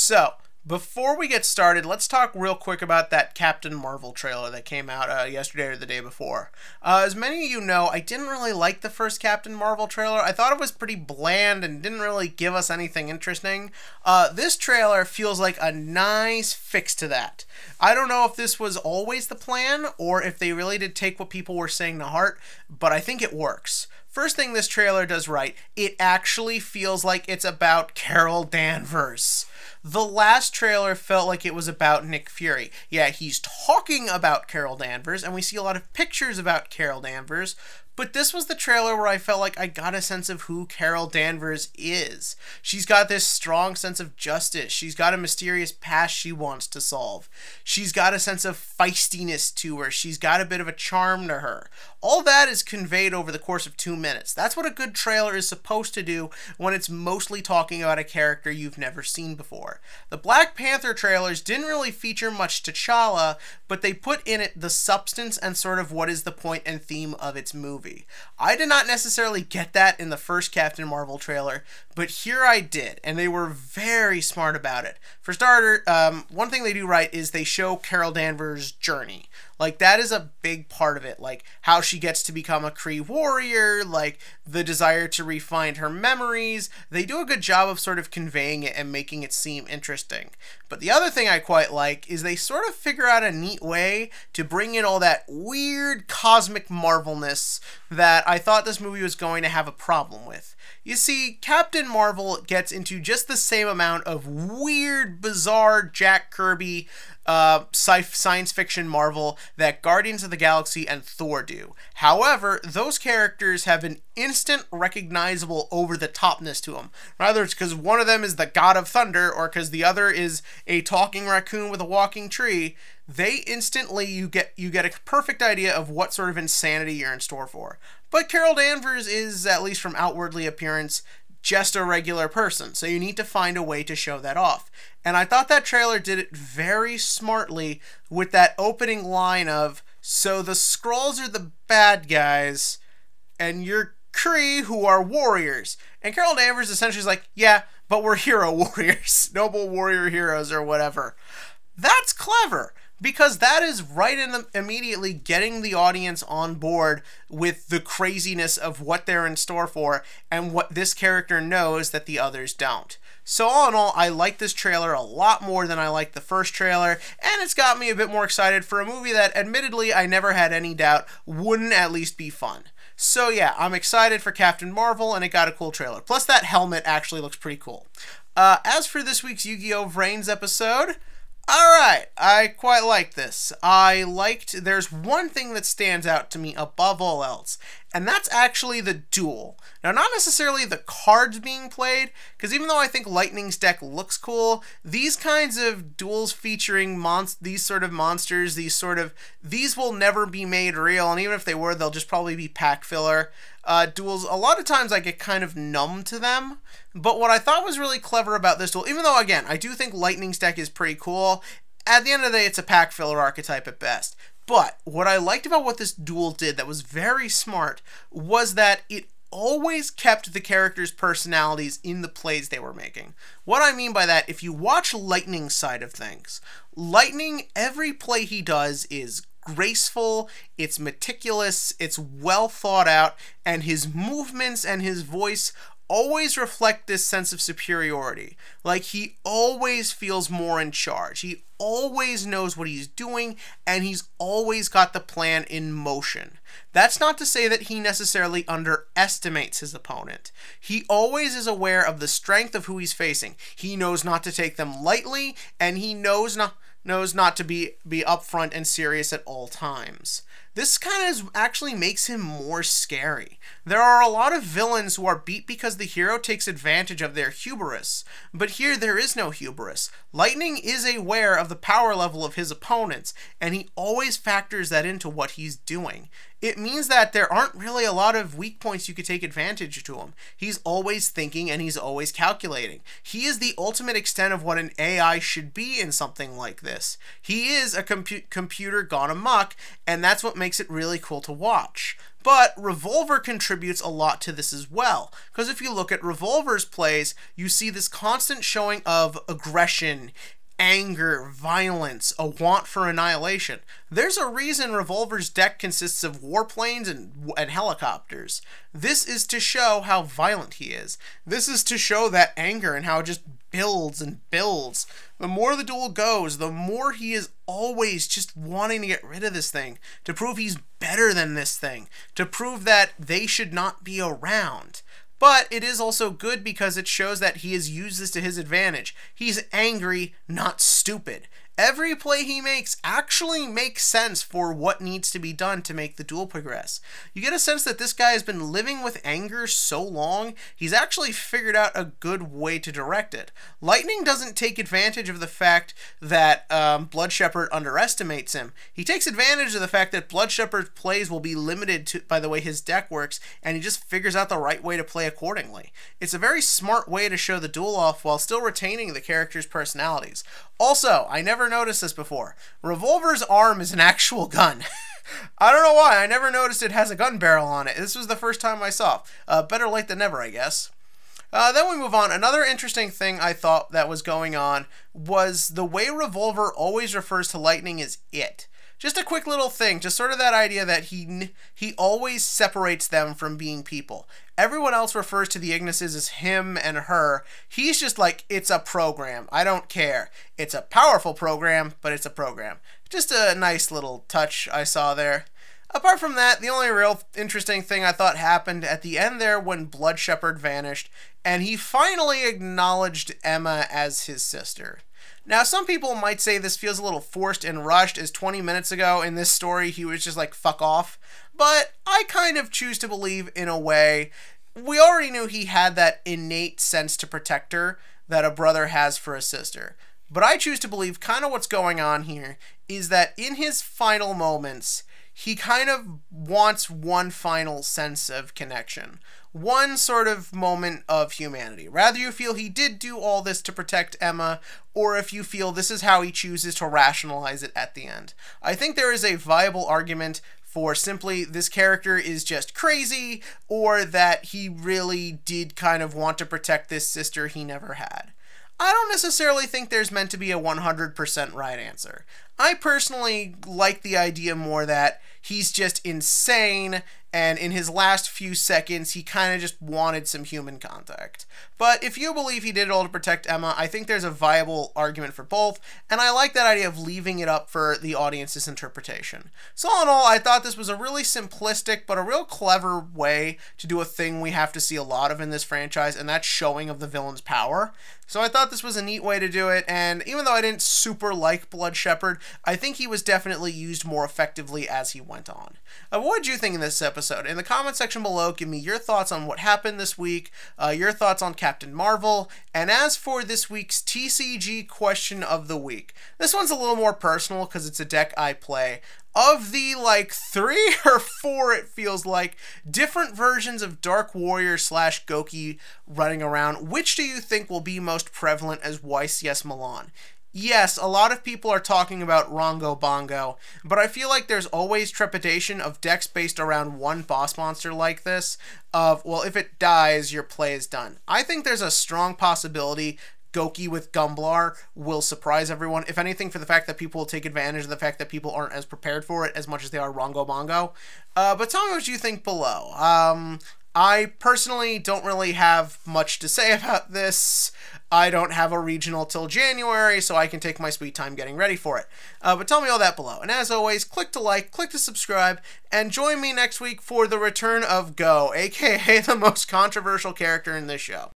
So, before we get started, let's talk real quick about that Captain Marvel trailer that came out yesterday or the day before. As many of you know, I didn't really like the first Captain Marvel trailer. I thought it was pretty bland and didn't really give us anything interesting. This trailer feels like a nice fix to that. I don't know if this was always the plan or if they really did take what people were saying to heart, but I think it works. First thing this trailer does right, it actually feels like it's about Carol Danvers. The last trailer felt like it was about Nick Fury. Yeah, he's talking about Carol Danvers, and we see a lot of pictures about Carol Danvers, but this was the trailer where I felt like I got a sense of who Carol Danvers is. She's got this strong sense of justice. She's got a mysterious past she wants to solve. She's got a sense of feistiness to her. She's got a bit of a charm to her. All that is conveyed over the course of 2 minutes. That's what a good trailer is supposed to do when it's mostly talking about a character you've never seen before. The Black Panther trailers didn't really feature much T'Challa, but they put in it the substance and sort of what is the point and theme of its movie. I did not necessarily get that in the first Captain Marvel trailer, but here I did, and they were very smart about it. For starter, one thing they do right is they show Carol Danvers' journey. Like, that is a big part of it, like how she gets to become a Kree warrior, like the desire to refine her memories. They do a good job of sort of conveying it and making it seem interesting. But the other thing I quite like is they sort of figure out a neat way to bring in all that weird cosmic Marvelness that I thought this movie was going to have a problem with. You see, Captain Marvel gets into just the same amount of weird, bizarre Jack Kirby science fiction Marvel that Guardians of the Galaxy and Thor do. However, those characters have an instant recognizable over-the-topness to them. Rather, it's because one of them is the god of thunder or because the other is a talking raccoon with a walking tree. They instantly, you get a perfect idea of what sort of insanity you're in store for. But Carol Danvers is, at least from outwardly appearance, just a regular person, so you need to find a way to show that off. And I thought that trailer did it very smartly with that opening line of, so the Skrulls are the bad guys, and you're Kree who are warriors. And Carol Danvers essentially is like, yeah, but we're hero warriors, noble warrior heroes or whatever. That's clever, because that is right in immediately getting the audience on board with the craziness of what they're in store for and what this character knows that the others don't. So all in all, I like this trailer a lot more than I liked the first trailer, and it's got me a bit more excited for a movie that admittedly I never had any doubt wouldn't at least be fun. So yeah, I'm excited for Captain Marvel, and it got a cool trailer. Plus that helmet actually looks pretty cool. As for this week's Yu-Gi-Oh! Vrains episode, alright, I quite like this. There's one thing that stands out to me above all else, and that's actually the duel. Now, not necessarily the cards being played, because even though I think Lightning's deck looks cool, these kinds of duels featuring these sort of monsters, these will never be made real, and even if they were, they'll just probably be pack filler. Duels, a lot of times I get kind of numb to them, but what I thought was really clever about this duel, even though, again, I do think Lightning's deck is pretty cool, at the end of the day, it's a pack filler archetype at best. But what I liked about what this duel did that was very smart was that it always kept the characters' personalities in the plays they were making. What I mean by that, if you watch Lightning's side of things, Lightning, every play he does is graceful, it's meticulous, it's well thought out, and his movements and his voice always reflect this sense of superiority. Like, he always feels more in charge. He always knows what he's doing, and he's always got the plan in motion. That's not to say that he necessarily underestimates his opponent. He always is aware of the strength of who he's facing. He knows not to take them lightly, and he knows not to be upfront and serious at all times. This kind of actually makes him more scary. There are a lot of villains who are beat because the hero takes advantage of their hubris, but here there is no hubris. Lightning is aware of the power level of his opponents, and he always factors that into what he's doing. It means that there aren't really a lot of weak points you could take advantage to him. He's always thinking and he's always calculating. He is the ultimate extent of what an AI should be in something like this. He is a computer gone amok, and that's what makes it really cool to watch. But Revolver contributes a lot to this as well, because if you look at Revolver's plays, you see this constant showing of aggression, anger, violence, a want for annihilation. There's a reason Revolver's deck consists of warplanes and helicopters. This is to show how violent he is. This is to show that anger and how it just builds and builds. The more the duel goes, the more he is always just wanting to get rid of this thing, to prove he's better than this thing, to prove that they should not be around. But it is also good because it shows that he has used this to his advantage. He's angry, not stupid. Every play he makes actually makes sense for what needs to be done to make the duel progress. You get a sense that this guy has been living with anger so long, he's actually figured out a good way to direct it. Lightning doesn't take advantage of the fact that Blood Shepherd underestimates him. He takes advantage of the fact that Blood Shepherd's plays will be limited by the way his deck works, and he just figures out the right way to play accordingly. It's a very smart way to show the duel off while still retaining the characters' personalities. Also, I never noticed this before. Revolver's arm is an actual gun. I don't know why. I never noticed it has a gun barrel on it. This was the first time I saw. Better late than never, I guess. Then we move on. Another interesting thing I thought that was going on was the way Revolver always refers to Lightning as it. Just a quick little thing, just sort of that idea that he always separates them from being people. Everyone else refers to the Ignises as him and her. He's just like, it's a program. I don't care. It's a powerful program, but it's a program. Just a nice little touch I saw there. Apart from that, the only real interesting thing I thought happened at the end there when Blood Shepherd vanished, and he finally acknowledged Emma as his sister. Now, some people might say this feels a little forced and rushed, as 20 minutes ago in this story he was just like, fuck off. But I kind of choose to believe, in a way, we already knew he had that innate sense to protect her that a brother has for a sister. But I choose to believe kind of what's going on here is that in his final moments, he kind of wants one final sense of connection. One sort of moment of humanity. Rather you feel he did do all this to protect Emma, or if you feel this is how he chooses to rationalize it at the end. I think there is a viable argument for simply this character is just crazy, or that he really did kind of want to protect this sister he never had. I don't necessarily think there's meant to be a 100% right answer. I personally like the idea more that he's just insane, and in his last few seconds, he kind of just wanted some human contact. But if you believe he did it all to protect Emma, I think there's a viable argument for both, and I like that idea of leaving it up for the audience's interpretation. So all in all, I thought this was a really simplistic, but a real clever way to do a thing we have to see a lot of in this franchise, and that's showing of the villain's power. So I thought this was a neat way to do it, and even though I didn't super like Blood Shepherd, I think he was definitely used more effectively as he went on. What did you think of this episode? In the comment section below, give me your thoughts on what happened this week, your thoughts on Captain Marvel, and as for this week's TCG question of the week, this one's a little more personal because it's a deck I play. Of the, like, 3 or 4, it feels like, different versions of Dark Warrior / Goki running around, which do you think will be most prevalent as YCS Milan? Yes, a lot of people are talking about Rongo Bongo, but I feel like there's always trepidation of decks based around one boss monster like this, of, well, if it dies, your play is done. I think there's a strong possibility Goki with Gumblar will surprise everyone, if anything, for the fact that people will take advantage of the fact that people aren't as prepared for it as much as they are Rongo Bongo. But tell me what you think below. I personally don't really have much to say about this. I don't have a regional till January, so I can take my sweet time getting ready for it. But tell me all that below. And as always, click to like, click to subscribe, and join me next week for the return of Go, aka the most controversial character in this show.